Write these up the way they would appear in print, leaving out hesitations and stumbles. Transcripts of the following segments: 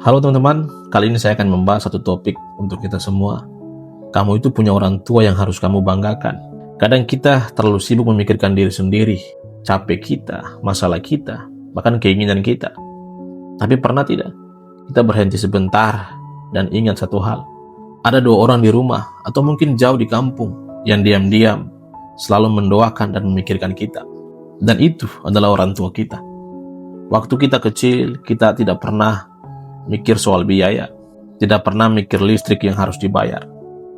Halo teman-teman, kali ini saya akan membahas satu topik untuk kita semua. Kamu itu punya orang tua yang harus kamu banggakan. Kadang kita terlalu sibuk memikirkan diri sendiri, capek kita, masalah kita, bahkan keinginan kita. Tapi pernah tidak kita berhenti sebentar dan ingat satu hal? Ada dua orang di rumah atau mungkin jauh di kampung yang diam-diam selalu mendoakan dan memikirkan kita. Dan itu adalah orang tua kita. Waktu kita kecil, kita tidak pernah mikir soal biaya, tidak pernah mikir listrik yang harus dibayar,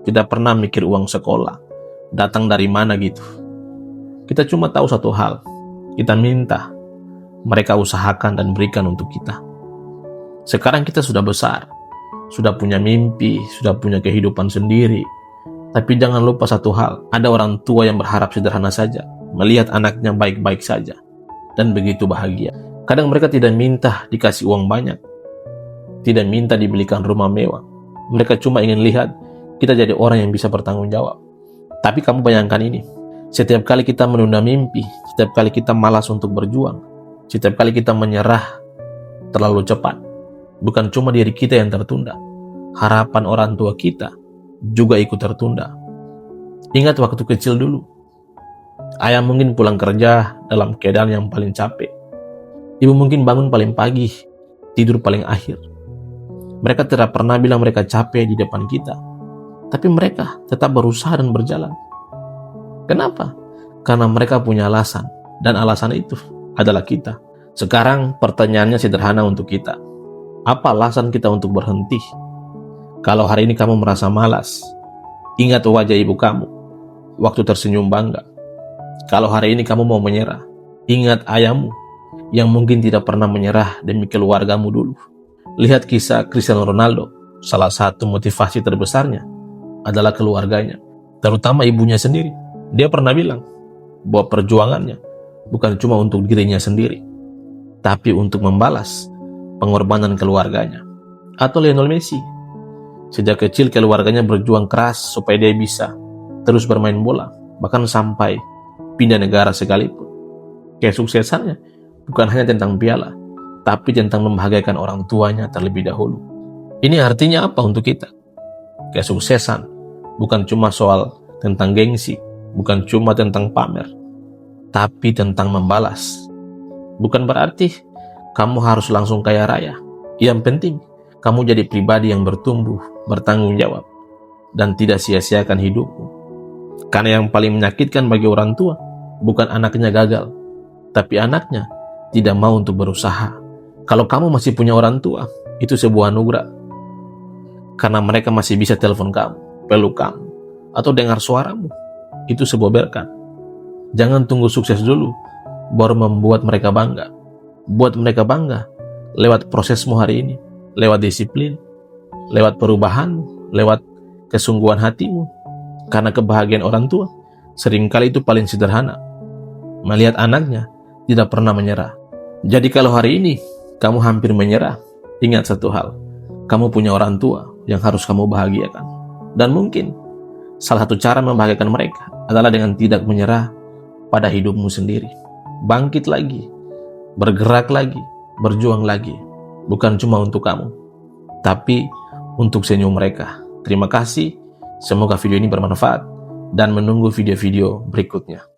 tidak pernah mikir uang sekolah datang dari mana gitu. Kita cuma tahu satu hal, kita minta, mereka usahakan dan berikan untuk kita. Sekarang kita sudah besar, sudah punya mimpi, sudah punya kehidupan sendiri. Tapi jangan lupa satu hal, ada orang tua yang berharap sederhana saja, melihat anaknya baik-baik saja, dan begitu bahagia. Kadang mereka tidak minta dikasih uang banyak, tidak minta dibelikan rumah mewah. Mereka cuma ingin lihat kita jadi orang yang bisa bertanggung jawab. Tapi kamu bayangkan ini, setiap kali kita menunda mimpi, setiap kali kita malas untuk berjuang, setiap kali kita menyerah terlalu cepat, bukan cuma diri kita yang tertunda, harapan orang tua kita juga ikut tertunda. Ingat waktu kecil dulu, ayah mungkin pulang kerja dalam keadaan yang paling capek. Ibu mungkin bangun paling pagi, tidur paling akhir. Mereka tidak pernah bilang mereka capek di depan kita, tapi mereka tetap berusaha dan berjalan. Kenapa? Karena mereka punya alasan, dan alasan itu adalah kita. Sekarang pertanyaannya sederhana untuk kita. Apa alasan kita untuk berhenti? Kalau hari ini kamu merasa malas, ingat wajah ibu kamu waktu tersenyum bangga. Kalau hari ini kamu mau menyerah, ingat ayahmu yang mungkin tidak pernah menyerah demi keluargamu dulu. Lihat kisah Cristiano Ronaldo, salah satu motivasi terbesarnya adalah keluarganya, terutama ibunya sendiri. Dia pernah bilang bahwa perjuangannya bukan cuma untuk dirinya sendiri, tapi untuk membalas pengorbanan keluarganya. Atau Lionel Messi, sejak kecil keluarganya berjuang keras supaya dia bisa terus bermain bola, bahkan sampai pindah negara sekalipun. Kesuksesannya bukan hanya tentang piala, tapi tentang membahagiakan orang tuanya terlebih dahulu. Ini artinya apa untuk kita? Kesuksesan bukan cuma soal tentang gengsi, bukan cuma tentang pamer, tapi tentang membalas. Bukan berarti kamu harus langsung kaya raya. Yang penting, kamu jadi pribadi yang bertumbuh, bertanggung jawab, dan tidak sia-siakan hidupmu. Karena yang paling menyakitkan bagi orang tua bukan anaknya gagal, tapi anaknya tidak mau untuk berusaha. Kalau kamu masih punya orang tua, itu sebuah anugerah. Karena mereka masih bisa telepon kamu, peluk kamu, atau dengar suaramu. Itu sebuah berkat. Jangan tunggu sukses dulu, baru membuat mereka bangga. Buat mereka bangga lewat prosesmu hari ini, lewat disiplin, lewat perubahanmu, lewat kesungguhan hatimu. Karena kebahagiaan orang tua seringkali itu paling sederhana, melihat anaknya tidak pernah menyerah. Jadi kalau hari ini kamu hampir menyerah, ingat satu hal, kamu punya orang tua yang harus kamu bahagiakan. Dan mungkin salah satu cara membahagiakan mereka adalah dengan tidak menyerah pada hidupmu sendiri. Bangkit lagi, bergerak lagi, berjuang lagi. Bukan cuma untuk kamu, tapi untuk senyum mereka. Terima kasih, semoga video ini bermanfaat dan menunggu video-video berikutnya.